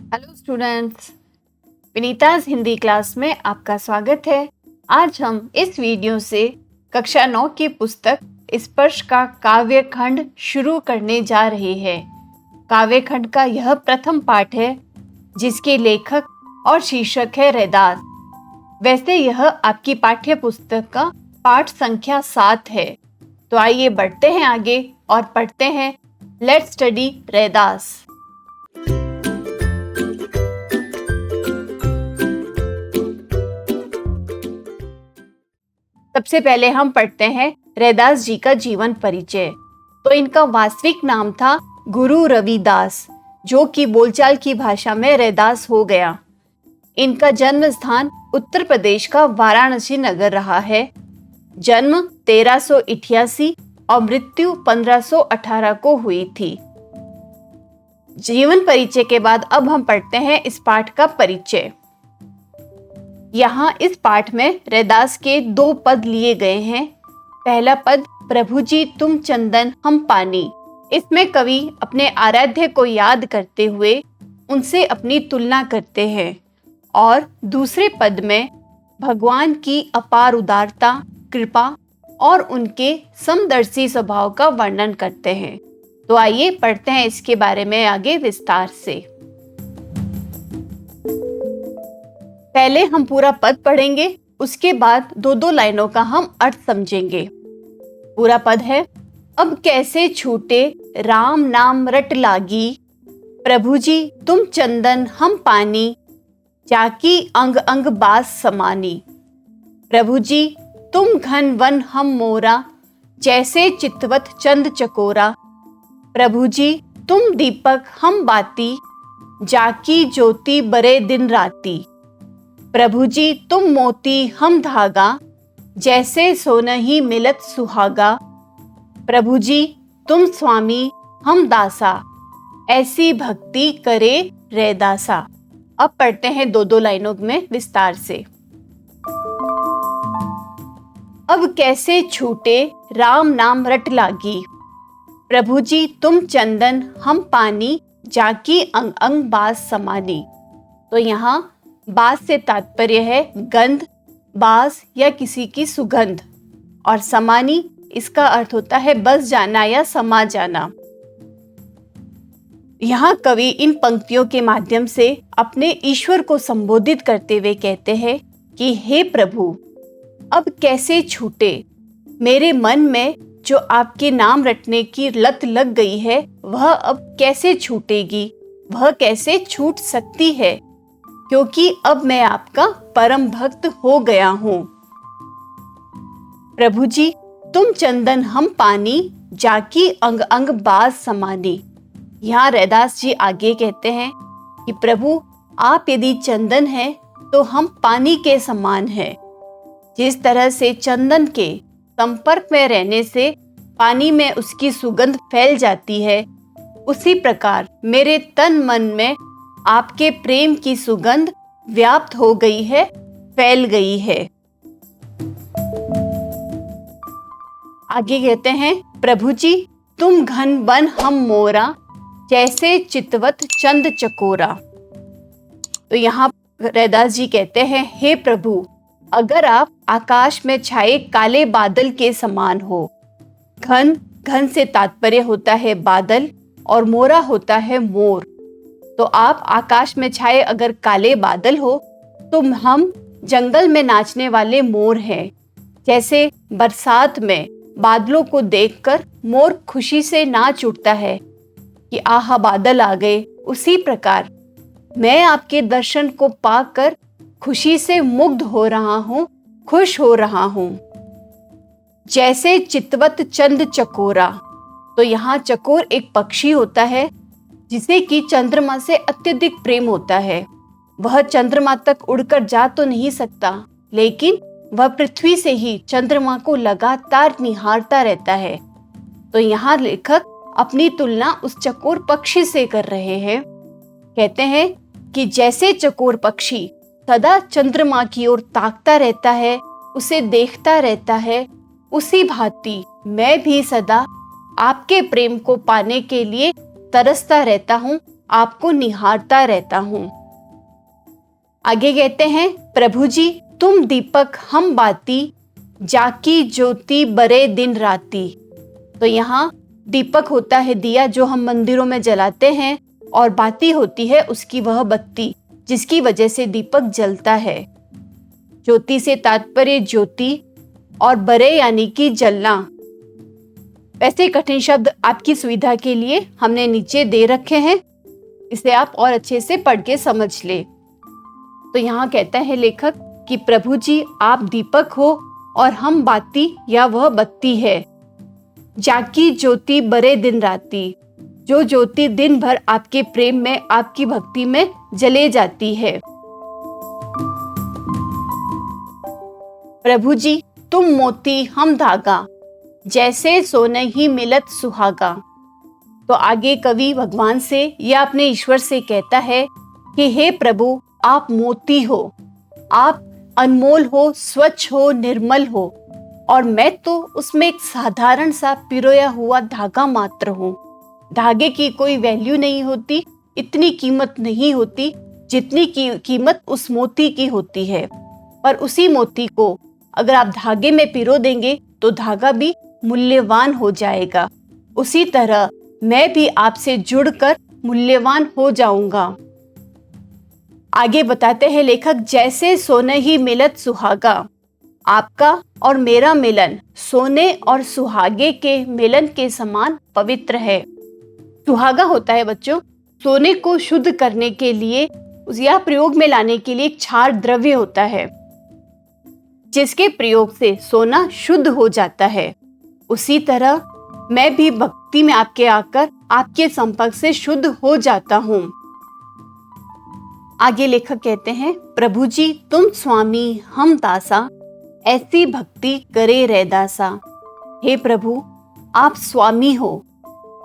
Hello students, Vinita's Hindi class में आपका स्वागत है। आज हम इस वीडियो से कक्षा 9 की पुस्तक स्पर्श का काव्य खंड शुरू करने जा रहे हैं। काव्य खंड का यह प्रथम पाठ है जिसके लेखक और शीर्षक है रैदास। वैसे यह आपकी पाठ्य पुस्तक का पाठ संख्या 7 है। तो आइए बढ़ते हैं आगे और पढ़ते हैं लेट्स स्टडी रैदास। सबसे पहले हम पढ़ते हैं रैदास जी का जीवन परिचय। तो इनका वास्तविक नाम था गुरु रविदास, जो कि बोलचाल की भाषा में रैदास हो गया। इनका जन्म स्थान उत्तर प्रदेश का वाराणसी नगर रहा है। जन्म 1388 और मृत्यु 1518 को हुई थी। जीवन परिचय के बाद अब हम पढ़ते हैं इस पाठ का परिचय। यहाँ इस पाठ में रैदास के 2 पद लिए गए हैं। पहला पद प्रभु जी तुम चंदन हम पानी। इसमें कवि अपने आराध्य को याद करते हुए उनसे अपनी तुलना करते हैं। और दूसरे पद में भगवान की अपार उदारता, कृपा और उनके समदर्शी स्वभाव का वर्णन करते हैं। तो आइए पढ़ते हैं इसके बारे में आगे विस्तार से। पहले हम पूरा पद पढ़ेंगे, उसके बाद 2-2 लाइनों का हम अर्थ समझेंगे। पूरा पद है। अब कैसे छूटे राम नाम रट लागी, प्रभु जी तुम चंदन हम पानी, जाकी अंग अंग बास समानी। प्रभु जी तुम घन वन हम मोरा, जैसे चितवत चंद चकोरा। प्रभु जी तुम दीपक हम बाती, जाकी ज्योति बरे दिन राती। प्रभु जी तुम मोती हम धागा, जैसे सोनहि मिलत सुहागा। प्रभु जी तुम स्वामी हम दासा, ऐसी भक्ति करे रैदासा। अब पढ़ते हैं 2-2 लाइनों में विस्तार से। अब कैसे छूटे राम नाम रट लागी, प्रभु जी तुम चंदन हम पानी, जाकी अंग अंग बास समानी। तो यहाँ बास से तात्पर्य है गंध, बास या किसी की सुगंध, और समानी इसका अर्थ होता है बस जाना या समा जाना। यहाँ कवि इन पंक्तियों के माध्यम से अपने ईश्वर को संबोधित करते हुए कहते हैं कि हे प्रभु, अब कैसे छूटे, मेरे मन में जो आपके नाम रटने की लत लग गई है वह अब कैसे छूटेगी, वह कैसे छूट सकती है, क्योंकि अब मैं आपका परम भक्त हो गया हूँ। प्रभु जी तुम चंदन हम पानी, जाकी अंग अंग बास समानी। यहाँ रैदास जी आगे कहते हैं कि प्रभु आप यदि चंदन हैं तो हम पानी के समान हैं। जिस तरह से चंदन के संपर्क में रहने से पानी में उसकी सुगंध फैल जाती है, उसी प्रकार मेरे तन मन में आपके प्रेम की सुगंध व्याप्त हो गई है, फैल गई है। आगे कहते हैं प्रभु जी तुम घन वन हम मोरा, जैसे चितवत चंद चकोरा। तो यहाँ रैदास जी कहते हैं हे प्रभु, अगर आप आकाश में छाए काले बादल के समान हो। घन से तात्पर्य होता है बादल और मोरा होता है मोर। तो आप आकाश में छाए अगर काले बादल हो तो हम जंगल में नाचने वाले मोर हैं। जैसे बरसात में बादलों को देखकर मोर खुशी से नाच उठता है कि आहा बादल आ गए, उसी प्रकार मैं आपके दर्शन को पाकर खुशी से मुग्ध हो रहा हूँ, खुश हो रहा हूँ। जैसे चितवत चंद चकोरा। तो यहाँ चकोर एक पक्षी होता है जिसे कि चंद्रमा से अत्यधिक प्रेम होता है। वह चंद्रमा तक उड़कर जा तो नहीं सकता, लेकिन वह पृथ्वी से ही चंद्रमा को लगातार निहारता रहता है। तो यहाँ लेखक अपनी तुलना उस चकोर पक्षी से कर रहे हैं। कहते हैं कि जैसे चकोर पक्षी सदा चंद्रमा की ओर ताकता रहता है, उसे देखता रहता है, उसी भांति मैं भी सदा आपके प्रेम को पाने के लिए तरसता रहता हूँ, आपको निहारता रहता हूँ। आगे कहते हैं, प्रभु जी तुम दीपक हम बाती, जाकी ज्योति बरे दिन राती। तो यहाँ दीपक होता है दिया जो हम मंदिरों में जलाते हैं, और बाती होती है उसकी वह बत्ती जिसकी वजह से दीपक जलता है। ज्योति से तात्पर्य ज्योति और बरे यानी कि जलना। वैसे कठिन शब्द आपकी सुविधा के लिए हमने नीचे दे रखे हैं, इसे आप और अच्छे से पढ़ के समझ ले। तो यहाँ कहता है लेखक कि प्रभु जी आप दीपक हो और हम बाती या वह बत्ती है। जाकी ज्योति बरे दिन राती, जो ज्योति दिन भर आपके प्रेम में, आपकी भक्ति में जले जाती है। प्रभु जी तुम मोती हम धागा, जैसे सोने ही मिलत सुहागा। तो आगे कवि भगवान से या अपने ईश्वर से कहता है कि हे प्रभु आप मोती हो, आप अनमोल हो, स्वच्छ हो, निर्मल हो, और मैं तो उसमें एक साधारण सा पिरोया हुआ धागा मात्र हूँ। धागे की कोई वैल्यू नहीं होती, इतनी कीमत नहीं होती जितनी कीमत उस मोती की होती है। पर उसी मोती को अगर आप धागे में पिरो देंगे तो धागा भी मूल्यवान हो जाएगा। उसी तरह मैं भी आपसे जुड़कर मूल्यवान हो जाऊंगा। आगे बताते हैं लेखक, जैसे सोने ही मिलत सुहागा, आपका और मेरा मिलन सोने और सुहागे के मिलन के समान पवित्र है। सुहागा होता है बच्चों सोने को शुद्ध करने के लिए या प्रयोग में लाने के लिए एक क्षार द्रव्य होता है, जिसके प्रयोग से सोना शुद्ध हो जाता है। उसी तरह मैं भी भक्ति में आपके आकर आपके संपर्क से शुद्ध हो जाता हूँ। आगे लेखक कहते हैं, प्रभु जी तुम स्वामी हम दासा, ऐसी भक्ति करे रैदासा। हे प्रभु आप स्वामी हो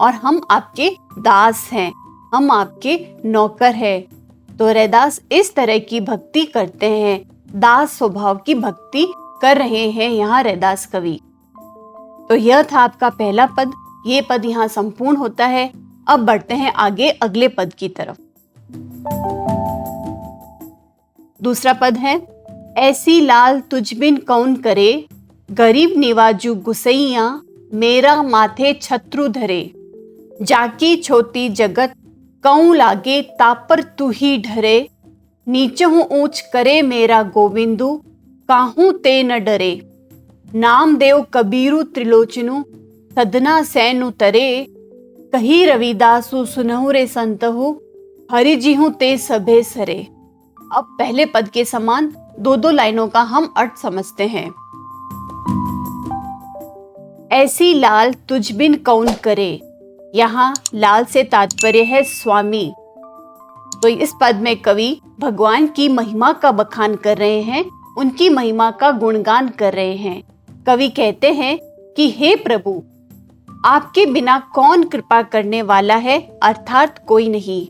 और हम आपके दास हैं, हम आपके नौकर हैं। तो रैदास इस तरह की भक्ति करते हैं, दास स्वभाव की भक्ति कर रहे हैं यहाँ रैदास कवि। तो यह था आपका पहला पद। ये पद यहाँ संपूर्ण होता है। अब बढ़ते हैं आगे अगले पद की तरफ। दूसरा पद है, ऐसी लाल तुझ बिन कौन करे, गरीब निवाजू गुसैया, मेरा माथे छत्रु धरे। जाकी छोटी जगत कौन लागे, तापर तू ही ढरे। नीचहु ऊंच करे मेरा गोविंदु, काहू ते न डरे। नाम देव कबीरु त्रिलोचनु, सदना सैनु तरे। कही रविदासु सुनहु रे संतहु, हरिजिहु ते सभे सरे। अब पहले पद के समान दो दो लाइनों का हम अर्थ समझते हैं। ऐसी लाल तुझ बिन कौन करे, यहाँ लाल से तात्पर्य है स्वामी। तो इस पद में कवि भगवान की महिमा का बखान कर रहे हैं, उनकी महिमा का गुणगान कर रहे हैं। कवि कहते हैं कि हे प्रभु आपके बिना कौन कृपा करने वाला है, अर्थात कोई नहीं।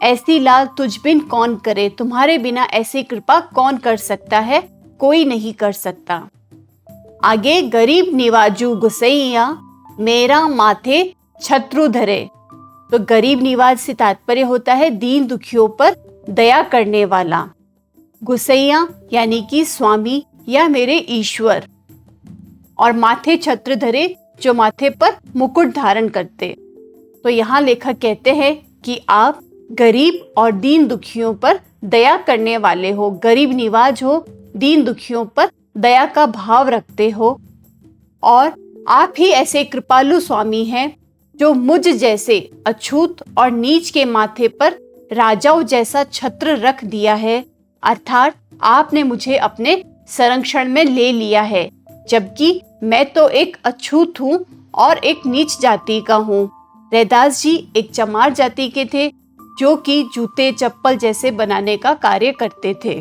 ऐसी लाल तुझ बिन कौन करे, तुम्हारे बिना ऐसी कृपा कौन कर सकता है, कोई नहीं कर सकता। आगे गरीब निवाजू गुसैया, मेरा माथे छत्रु धरे। तो गरीब निवाज से तात्पर्य होता है दीन दुखियों पर दया करने वाला। गुसैया यानी कि स्वामी या मेरे ईश्वर, और माथे छत्र धरे जो माथे पर मुकुट धारण करते। तो यहाँ लेखक कहते हैं कि आप गरीब और दीन दुखियों पर दया करने वाले हो, गरीब निवाज हो, दीन दुखियों पर दया का भाव रखते हो, और आप ही ऐसे कृपालु स्वामी हैं जो मुझ जैसे अछूत और नीच के माथे पर राजाओं जैसा छत्र रख दिया है, अर्थात आपने मुझे अपने संरक्षण में ले लिया है, जबकि मैं तो एक अछूत हूँ और एक नीच जाति का हूँ। रैदास जी एक चमार जाति के थे जो कि जूते चप्पल जैसे बनाने का कार्य करते थे।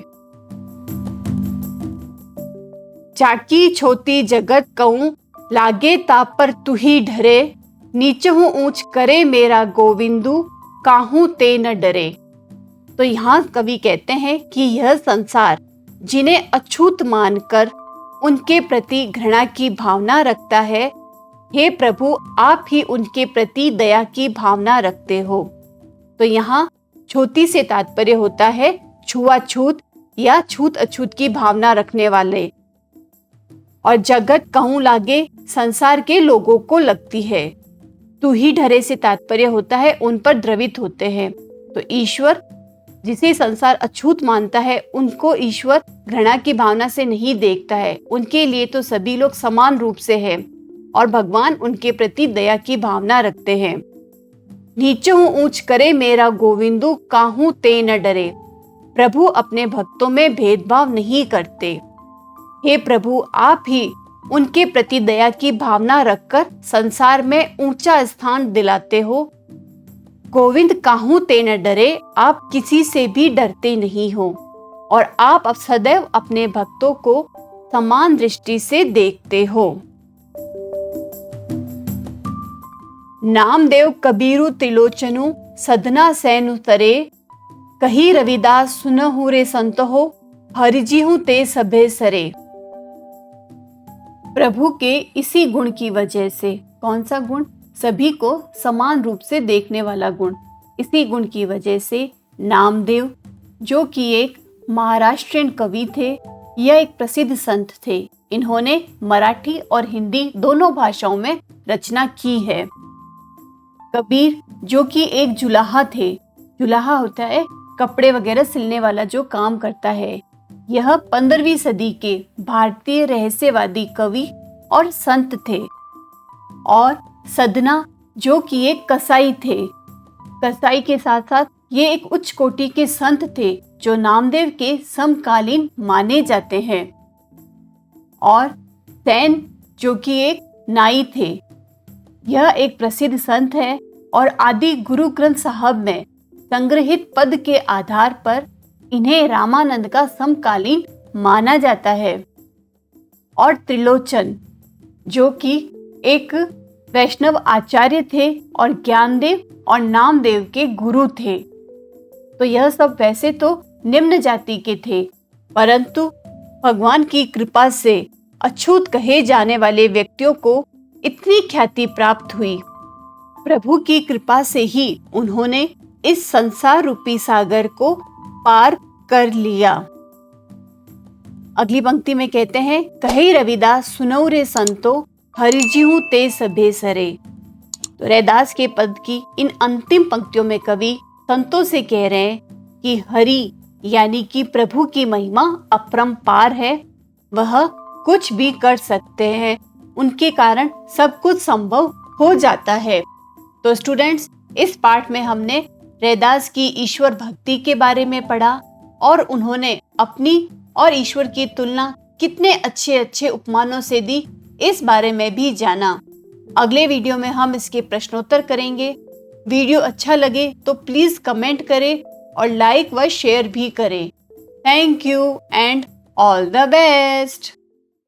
जाकी छोटी जगत कहूँ, लागे तापर तू ही ढरे। नीचहु ऊंच करे मेरा गोविंदु, काहू ते न डरे। तो यहाँ कवि कहते हैं कि यह संसार जिन्हें अछूत मानकर उनके प्रति घृणा की भावना रखता है, हे प्रभु आप ही उनके प्रति दया की भावना रखते हो। तो यहाँ छूती से तात्पर्य होता है छुआछूत या छूत अछूत की भावना रखने वाले। और जगत कहूं लागे संसार के लोगों को लगती है। तू ही ढरे से तात्पर्य होता है उन पर द्रवित होते हैं। तो ईश्वर जिसे संसार अछूत मानता है उनको ईश्वर घृणा की भावना से नहीं देखता है। उनके लिए तो सभी लोग समान रूप से हैं और भगवान उनके प्रति दया की भावना रखते हैं। नीचे हूँ ऊंच करे मेरा गोविंदु, काहू ते न डरे। प्रभु अपने भक्तों में भेदभाव नहीं करते। हे प्रभु, आप ही उनके प्रति दया की भावना रखकर संसार में ऊंचा स्थान दिलाते हो। गोविंद काहू ते न डरे, आप किसी से भी डरते नहीं हो और आप अब सदैव अपने भक्तों को समान दृष्टि से देखते हो। नामदेव कबीरु त्रिलोचनु, सदना सैनु तरे। कही रविदास सुनहु रे संत हो, हरिजी हूं ते सभे सरे। प्रभु के इसी गुण की वजह से, कौन सा गुण? सभी को समान रूप से देखने वाला गुण। इसी गुण की वजह से नामदेव, जो कि एक महाराष्ट्रियन कवि थे, यह एक प्रसिद्ध संत थे। इन्होंने मराठी और हिंदी दोनों भाषाओं में रचना की है। कबीर, जो कि एक जुलाहा थे। जुलाहा होता है कपड़े वगैरह सिलने वाला जो काम करता है। यह 15वीं सदी के भारतीय रहस्यवादी कवि और संत थे। और सदना, जो कि एक कसाई थे। कसाई के साथ साथ ये एक उच्च कोटि के संत थे जो नामदेव के समकालीन माने जाते हैं। और सैन, जो कि एक नाई थे। यह एक प्रसिद्ध संत है और आदि गुरु ग्रंथ साहब में संग्रहित पद के आधार पर इन्हें रामानंद का समकालीन माना जाता है। और त्रिलोचन, जो कि एक वैष्णव आचार्य थे और ज्ञानदेव और नामदेव के गुरु थे। तो यह सब वैसे तो निम्न जाति के थे, परंतु भगवान की कृपा से अछूत कहे जाने वाले व्यक्तियों को इतनी ख्याति प्राप्त हुई। प्रभु की कृपा से ही उन्होंने इस संसार रूपी सागर को पार कर लिया। अगली पंक्ति में कहते हैं, कहे रविदास सुनौ रे संतो, हरिजी हूं ते सभे सरे। तो रैदास के पद की इन अंतिम पंक्तियों में कवि संतों से कह रहे हैं कि हरि यानी कि प्रभु की महिमा अपरंपार है। वह कुछ भी कर सकते हैं, उनके कारण सब कुछ संभव हो जाता है। तो स्टूडेंट्स, इस पाठ में हमने रैदास की ईश्वर भक्ति के बारे में पढ़ा और उन्होंने अपनी और ईश्वर की तुलना कितने अच्छे अच्छे उपमानों से दी, इस बारे में भी जाना। अगले वीडियो में हम इसके प्रश्नोत्तर करेंगे। वीडियो अच्छा लगे तो प्लीज कमेंट करें और लाइक व शेयर भी करें। Thank you and all the best.